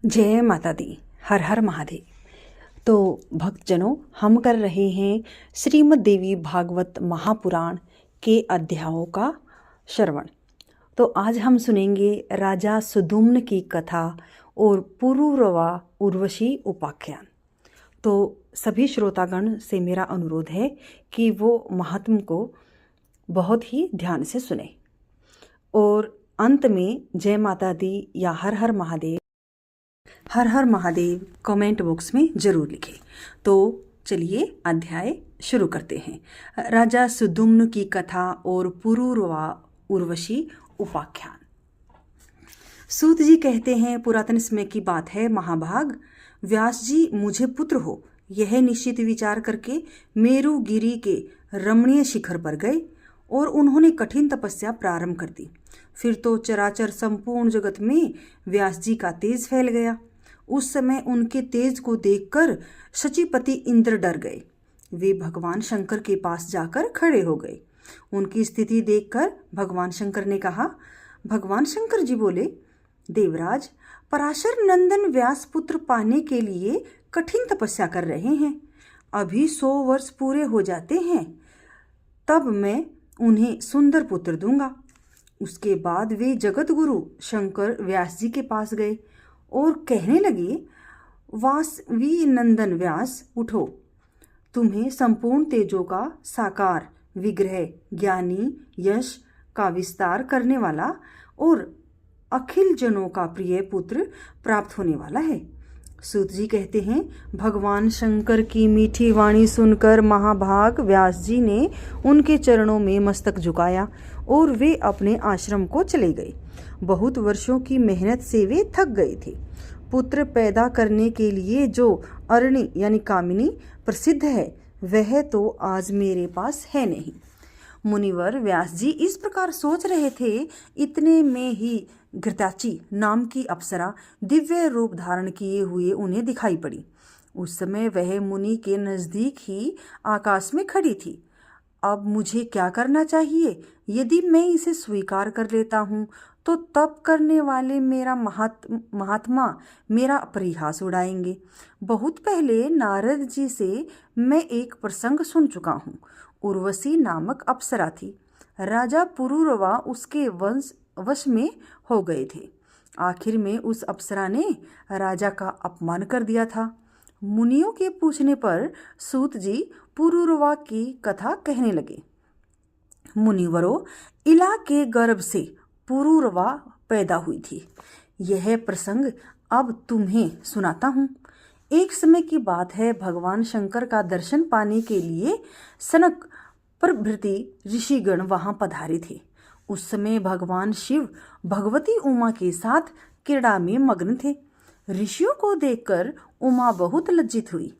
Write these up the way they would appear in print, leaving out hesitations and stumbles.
जय माता दी। हर हर महादेव। तो भक्तजनों, हम कर रहे हैं श्रीमद् देवी भागवत महापुराण के अध्यायों का श्रवण। तो आज हम सुनेंगे राजा सुदुम्न की कथा और पुरूरवा उर्वशी उपाख्यान। तो सभी श्रोतागण से मेरा अनुरोध है कि वो महात्म को बहुत ही ध्यान से सुने और अंत में जय माता दी या हर हर महादेव कमेंट बॉक्स में जरूर लिखें। तो चलिए अध्याय शुरू करते हैं। राजा सुदुम्न की कथा और पुरूरवा उर्वशी उपाख्यान। सूत जी कहते हैं, पुरातन समय की बात है महाभाग, व्यास जी मुझे पुत्र हो यह निश्चित विचार करके मेरुगिरी के रमणीय शिखर पर गए और उन्होंने कठिन तपस्या प्रारंभ कर दी। फिर तो चराचर संपूर्ण जगत में व्यास जी का तेज फैल गया। उस समय उनके तेज को देखकर शचीपति इंद्र डर गए। वे भगवान शंकर के पास जाकर खड़े हो गए। उनकी स्थिति देखकर भगवान शंकर ने कहा। भगवान शंकर जी बोले, देवराज, पराशर नंदन व्यास पुत्र पाने के लिए कठिन तपस्या कर रहे हैं। अभी 100 वर्ष पूरे हो जाते हैं, तब मैं उन्हें सुंदर पुत्र दूंगा। उसके बाद वे जगत गुरु शंकर व्यास जी के पास गए और कहने लगे, वासवी नंदन व्यास, उठो, तुम्हें संपूर्ण तेजों का साकार विग्रह, ज्ञानी, यश का विस्तार करने वाला और अखिल जनों का प्रिय पुत्र प्राप्त होने वाला है। सूत जी कहते हैं, भगवान शंकर की मीठी वाणी सुनकर महाभाग व्यास जी ने उनके चरणों में मस्तक झुकाया और वे अपने आश्रम को चले गए। बहुत वर्षों की मेहनत से वे थक गए थे। पुत्र पैदा करने के लिए जो अरणी यानी कामिनी प्रसिद्ध है, वह तो आज मेरे पास है नहीं। मुनिवर व्यास जी इस प्रकार सोच रहे थे, इतने में ही घृताची नाम की अप्सरा दिव्य रूप धारण किए हुए उन्हें दिखाई पड़ी। उस समय वह मुनि के नजदीक ही आकाश में खड़ी थी। अब मुझे क्या करना चाहिए? यदि मैं इसे स्वीकार कर लेता हूँ तो तप करने वाले मेरा महात्मा मेरा परिहास उड़ाएंगे। बहुत पहले नारद जी से मैं एक प्रसंग सुन चुका हूँ। उर्वशी नामक अप्सरा थी। राजा पुरूरवा उसके वश में हो गए थे। आखिर में उस अप्सरा ने राजा का अपमान कर दिया था। मुनियों के पूछने पर सूत जी पुरूरवा की कथा कहने लगे। मुनिवरों, इला के गर्भ से पुरूरवा पैदा हुई थी। यह प्रसंग अब तुम्हें सुनाता हूँ। एक समय की बात है, भगवान शंकर का दर्शन पाने के लिए सनक प्रभृति ऋषिगण वहां पधारे थे। उस समय भगवान शिव भगवती उमा के साथ क्रीड़ा में मग्न थे। ऋषियों को देखकर उमा बहुत लज्जित हुई।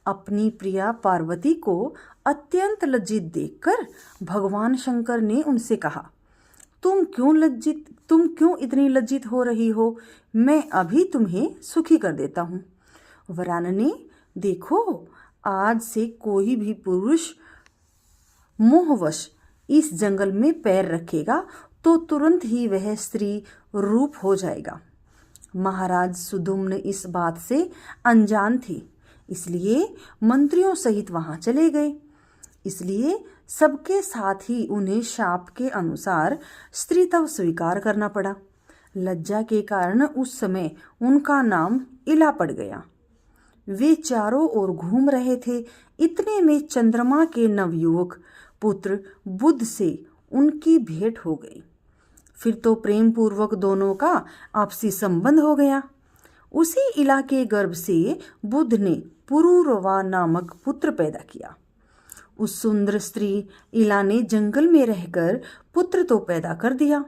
अपनी प्रिया पार्वती को अत्यंत लज्जित देखकर भगवान शंकर ने उनसे कहा, तुम क्यों इतनी लज्जित हो रही हो? मैं अभी तुम्हें सुखी कर देता हूँ। वरानने, देखो, आज से कोई भी पुरुष मोहवश इस जंगल में पैर रखेगा तो तुरंत ही वह स्त्री रूप हो जाएगा। महाराज सुदुम्न इस बात से अनजान थे, इसलिए मंत्रियों सहित वहां चले गए। इसलिए सबके साथ ही उन्हें शाप के अनुसार स्त्रीत्व स्वीकार करना पड़ा। लज्जा के कारण उस समय उनका नाम इला पड़ गया। वे चारों ओर घूम रहे थे। इतने में चंद्रमा के नवयुवक पुत्र बुध से उनकी भेंट हो गई। फिर तो प्रेम पूर्वक दोनों का आपसी संबंध हो गया। उसी इला के गर्भ से बुध ने पुरूरवा नामक पुत्र पैदा किया। उस सुंदर स्त्री इला ने जंगल में रहकर पुत्र तो पैदा कर दिया,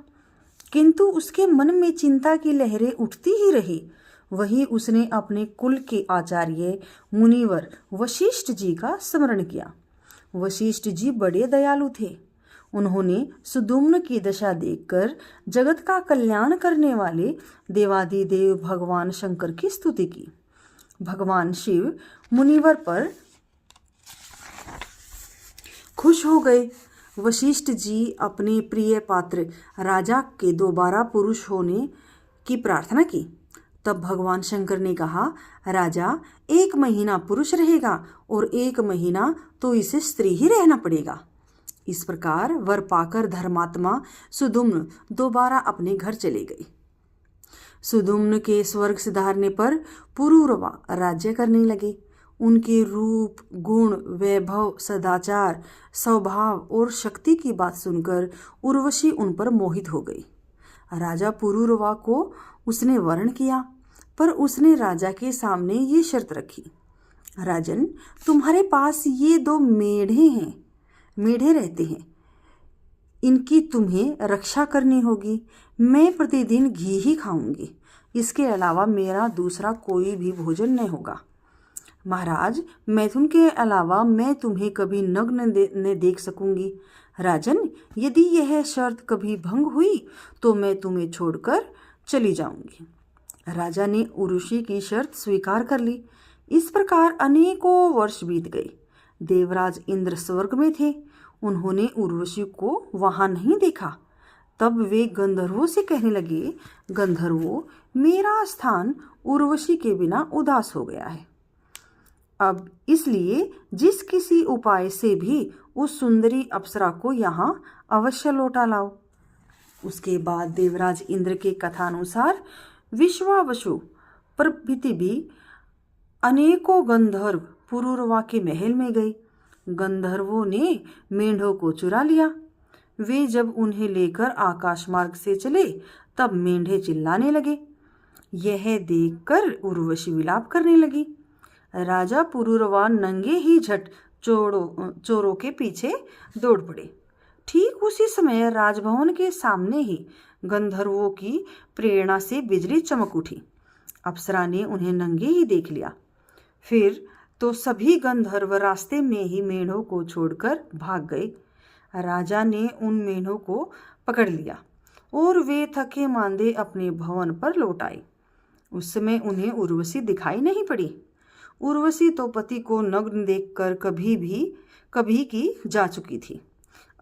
किंतु उसके मन में चिंता की लहरें उठती ही रही। वही उसने अपने कुल के आचार्य मुनिवर वशिष्ठ जी का स्मरण किया। वशिष्ठ जी बड़े दयालु थे। उन्होंने सुदुम्न की दशा देखकर जगत का कल्याण करने वाले देवादिदेव भगवान शंकर की स्तुति की। भगवान शिव मुनिवर पर खुश हो गए। वशिष्ठ जी अपने प्रिय पात्र राजा के दोबारा पुरुष होने की प्रार्थना की। तब भगवान शंकर ने कहा, राजा, 1 महीना पुरुष रहेगा और 1 महीना तो इसे स्त्री ही रहना पड़ेगा। इस प्रकार वर पाकर धर्मात्मा सुदुम्न दोबारा अपने घर चले गए। सुदुम्न के स्वर्ग सिधारने पर पुरूरवा राज्य करने लगे। उनके रूप, गुण, वैभव, सदाचार, स्वभाव और शक्ति की बात सुनकर उर्वशी उन पर मोहित हो गई। राजा पुरूरवा को उसने वर्ण किया, पर उसने राजा के सामने ये शर्त रखी, राजन, तुम्हारे पास ये 2 मेढ़े रहते हैं, इनकी तुम्हें रक्षा करनी होगी। मैं प्रतिदिन घी ही खाऊंगी, इसके अलावा मेरा दूसरा कोई भी भोजन नहीं होगा। महाराज, मैथुन के अलावा मैं तुम्हें कभी नग्न न देख सकूंगी। राजन, यदि यह शर्त कभी भंग हुई तो मैं तुम्हें छोड़कर चली जाऊंगी। राजा ने उर्वशी की शर्त स्वीकार कर ली। इस प्रकार अनेकों वर्ष बीत गए। देवराज इंद्र स्वर्ग में थे। उन्होंने उर्वशी को वहां नहीं देखा। तब वे गंधर्वों से कहने लगे, गंधर्वों, मेरा स्थान उर्वशी के बिना उदास हो गया है। अब इसलिए जिस किसी उपाय से भी उस सुंदरी अप्सरा को यहाँ अवश्य लौटा लाओ। उसके बाद देवराज इंद्र के कथानुसार विश्वावसु प्रभृति भी अनेकों गंधर्व पुरूरवा के महल में गए। गंधर्वों ने मेंढों को चुरा लिया। वे जब उन्हें लेकर आकाश मार्ग से चले तब मेंढे चिल्लाने लगे। यह देखकर उर्वशी विलाप करने लगी। राजा पुरूरवा नंगे ही झट चोरों के पीछे दौड़ पड़े। ठीक उसी समय राजभवन के सामने ही गंधर्वों की प्रेरणा से बिजली चमक उठी। अप्सरा ने उन्हें नंगे ही देख लिया। फिर तो सभी गंधर्व रास्ते में ही मेढ़ों को छोड़कर भाग गए। राजा ने उन मेढ़ों को पकड़ लिया और वे थके मांदे अपने भवन पर लौट आए। उस समय उन्हें उर्वशी दिखाई नहीं पड़ी। उर्वशी तो पति को नग्न देखकर कभी की जा चुकी थी।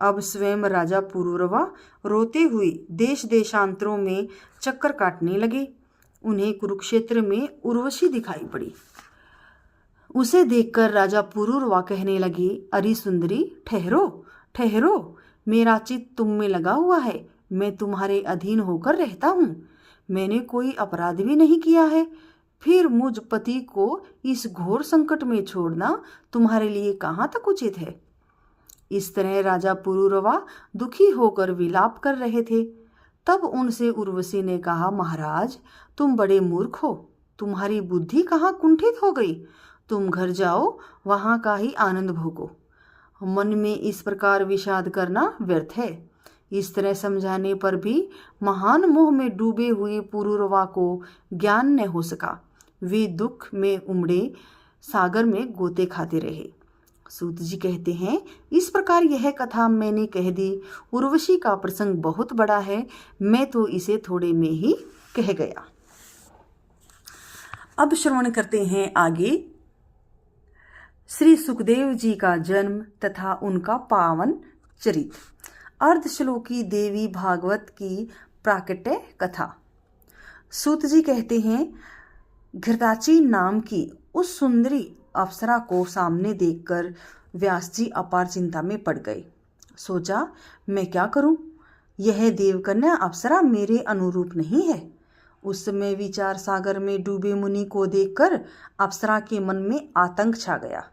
अब स्वयं राजा पुरूरवा रोते हुए देश देशांतरों में चक्कर काटने लगे। उन्हें कुरुक्षेत्र में उर्वशी दिखाई पड़ी। उसे देखकर राजा पुरूरवा कहने लगे, अरे सुंदरी, ठहरो ठहरो, मेरा चित्त तुम में लगा हुआ है। मैं तुम्हारे अधीन होकर रहता हूँ। मैंने कोई अपराध भी नहीं किया है। फिर मुझ पति को इस घोर संकट में छोड़ना तुम्हारे लिए कहाँ तक उचित है। इस तरह राजा पुरूरवा दुखी होकर विलाप कर रहे थे। तब उनसे उर्वशी ने कहा, महाराज, तुम बड़े मूर्ख हो। तुम्हारी बुद्धि कहाँ कुंठित हो गई। तुम घर जाओ, वहाँ का ही आनंद भोगो। मन में इस प्रकार विषाद करना व्यर्थ है। इस तरह समझाने पर भी महान मोह में डूबे हुए पुरूरवा को ज्ञान न हो सका। वे दुख में उमड़े सागर में गोते खाते रहे। सूत जी कहते हैं, इस प्रकार यह कथा मैंने कह दी। उर्वशी का प्रसंग बहुत बड़ा है, मैं तो इसे थोड़े में ही कह गया। अब श्रवण करते हैं आगे श्री सुखदेव जी का जन्म तथा उनका पावन चरित्र। अर्धश्लोकी देवी भागवत की प्राकट्य कथा। सूत जी कहते हैं, घृताची नाम की उस सुंदरी अप्सरा को सामने देखकर व्यास जी अपार चिंता में पड़ गए। सोचा, मैं क्या करूं? यह देवकन्या अप्सरा मेरे अनुरूप नहीं है। उस समय विचार सागर में डूबे मुनि को देखकर अप्सरा के मन में आतंक छा गया।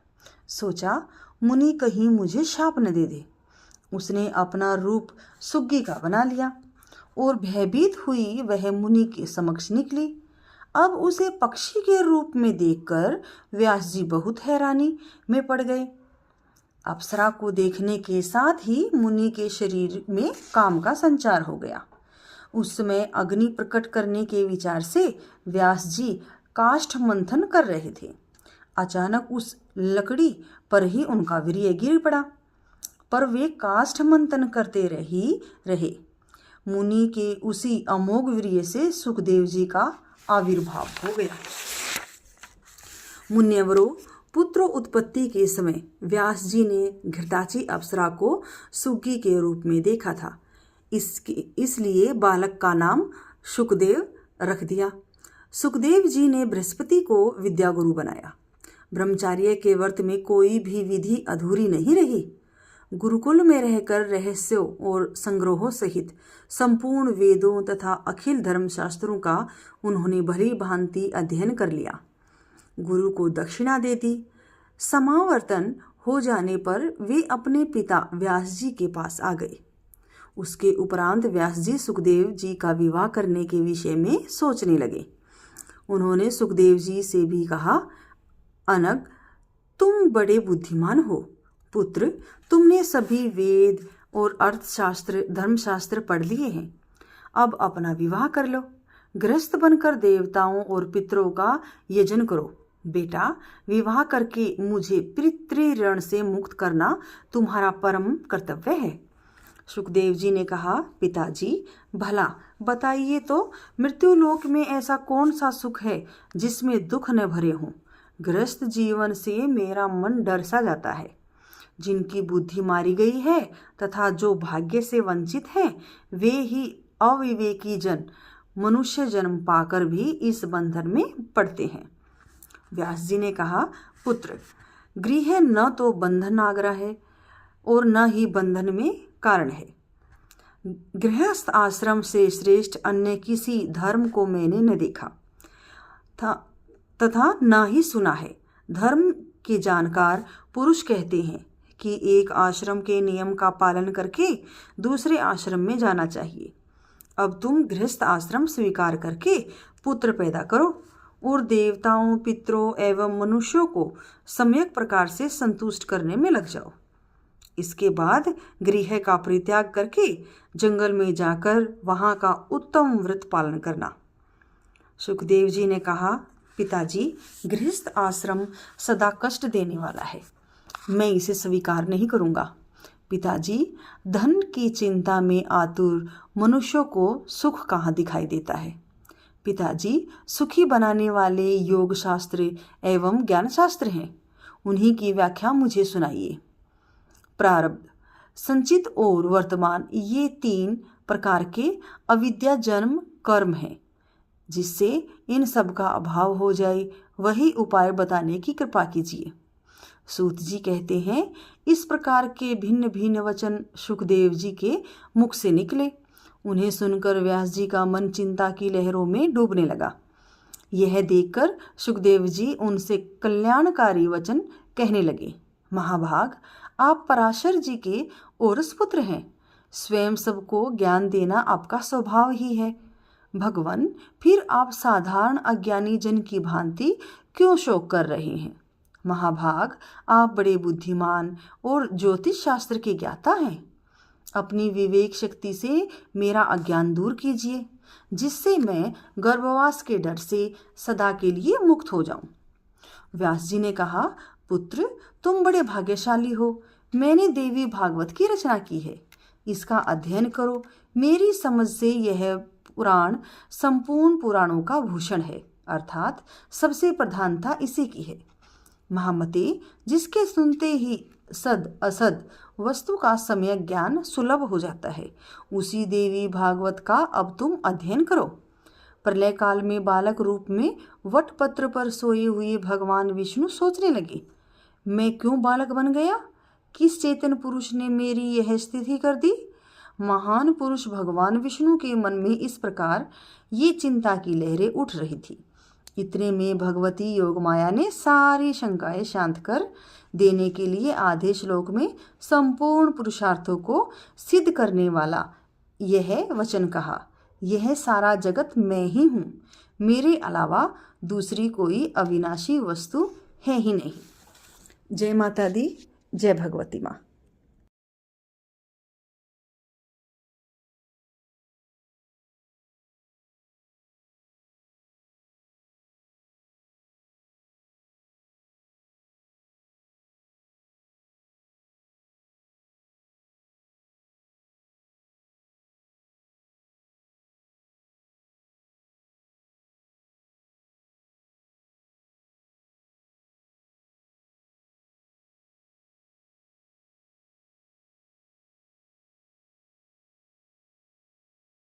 सोचा, मुनि कहीं मुझे शाप न दे दे। उसने अपना रूप सुग्गी का बना लिया और भयभीत हुई वह मुनि के समक्ष निकली। अब उसे पक्षी के रूप में देखकर व्यास जी बहुत हैरानी में पड़ गए। अप्सरा को देखने के साथ ही मुनि के शरीर में काम का संचार हो गया। उस समय अग्नि प्रकट करने के विचार से व्यास जी काष्ठ मंथन कर रहे थे। अचानक उस लकड़ी पर ही उनका वीर्य गिर पड़ा, पर वे काष्ठ मंथन करते रहे। मुनि के उसी अमोघ वीर्य से सुखदेव जी का आविर्भाव हो गया। मुन्यवरों, पुत्र उत्पत्ति के समय व्यास जी ने घृताची अप्सरा को सुग्गी के रूप में देखा था। इसलिए बालक का नाम शुकदेव रख दिया। सुखदेव जी ने बृहस्पति को विद्या गुरु बनाया। ब्रह्मचार्य के व्रत में कोई भी विधि अधूरी नहीं रही। गुरुकुल में रहकर रहस्यों और संग्रहों सहित संपूर्ण वेदों तथा अखिल धर्मशास्त्रों का उन्होंने भली भांति अध्ययन कर लिया। गुरु को दक्षिणा दे दी। समावर्तन हो जाने पर वे अपने पिता व्यास जी के पास आ गए। उसके उपरांत व्यास जी सुखदेव जी का विवाह करने के विषय में सोचने लगे। उन्होंने सुखदेव जी से भी कहा, अनग, तुम बड़े बुद्धिमान हो। पुत्र, तुमने सभी वेद और अर्थशास्त्र धर्मशास्त्र पढ़ लिए हैं। अब अपना विवाह कर लो। गृहस्थ बनकर देवताओं और पितरों का यजन करो। बेटा, विवाह करके मुझे पितृ ऋण से मुक्त करना तुम्हारा परम कर्तव्य है। सुखदेव जी ने कहा, पिताजी, भला बताइए तो मृत्युलोक में ऐसा कौन सा सुख है जिसमें दुख न भरे हों। गृहस्थ जीवन से मेरा मन डर सा जाता है। जिनकी बुद्धि मारी गई है तथा जो भाग्य से वंचित हैं, वे ही अविवेकी जन मनुष्य जन्म पाकर भी इस बंधन में पड़ते हैं। व्यास जी ने कहा, पुत्र, गृह न तो बंधन आग्रह है और न ही बंधन में कारण है। गृहस्थ आश्रम से श्रेष्ठ अन्य किसी धर्म को मैंने न देखा तथा न ही सुना है। धर्म के जानकार पुरुष कहते हैं कि एक आश्रम के नियम का पालन करके दूसरे आश्रम में जाना चाहिए। अब तुम गृहस्थ आश्रम स्वीकार करके पुत्र पैदा करो और देवताओं, पितरों एवं मनुष्यों को सम्यक प्रकार से संतुष्ट करने में लग जाओ। इसके बाद गृह का परित्याग करके जंगल में जाकर वहाँ का उत्तम व्रत पालन करना। सुखदेव जी ने कहा, पिताजी, गृहस्थ आश्रम सदा कष्ट देने वाला है। मैं इसे स्वीकार नहीं करूँगा। पिताजी, धन की चिंता में आतुर मनुष्यों को सुख कहाँ दिखाई देता है। पिताजी, सुखी बनाने वाले योग शास्त्र एवं ज्ञान शास्त्र हैं। उन्हीं की व्याख्या मुझे सुनाइए। प्रारब्ध, संचित और वर्तमान, ये 3 प्रकार के अविद्या जन्म कर्म हैं। जिससे इन सब का अभाव हो जाए, वही उपाय बताने की कृपा कीजिए। सूत जी कहते हैं, इस प्रकार के भिन्न भिन्न वचन सुखदेव जी के मुख से निकले। उन्हें सुनकर व्यास जी का मन चिंता की लहरों में डूबने लगा। यह देखकर सुखदेव जी उनसे कल्याणकारी वचन कहने लगे। महाभाग, आप पराशर जी के औरस पुत्र हैं। स्वयं सबको ज्ञान देना आपका स्वभाव ही है। भगवान, फिर आप साधारण अज्ञानी जन की भांति क्यों शोक कर रहे हैं। महाभाग, आप बड़े बुद्धिमान और ज्योतिष शास्त्र के ज्ञाता हैं। अपनी विवेक शक्ति से मेरा अज्ञान दूर कीजिए, जिससे मैं गर्भवास के डर से सदा के लिए मुक्त हो जाऊं। व्यास जी ने कहा, पुत्र, तुम बड़े भाग्यशाली हो। मैंने देवी भागवत की रचना की है। इसका अध्ययन करो। मेरी समझ से यह पुराण संपूर्ण पुराणों का भूषण है, अर्थात सबसे प्रधानता इसी की है। महामते, जिसके सुनते ही सद असद वस्तु का सम्यक ज्ञान सुलभ हो जाता है, उसी देवी भागवत का अब तुम अध्ययन करो। प्रलय काल में बालक रूप में वटपत्र पर सोए हुए भगवान विष्णु सोचने लगे, मैं क्यों बालक बन गया। किस चेतन पुरुष ने मेरी यह स्थिति कर दी। महान पुरुष भगवान विष्णु के मन में इस प्रकार ये चिंता की लहरें उठ रही थी। इतने में भगवती योगमाया ने सारी शंकाएं शांत कर देने के लिए आधे श्लोक में संपूर्ण पुरुषार्थों को सिद्ध करने वाला यह वचन कहा, यह सारा जगत मैं ही हूँ, मेरे अलावा दूसरी कोई अविनाशी वस्तु है ही नहीं। जय माता दी, जय भगवती माँ।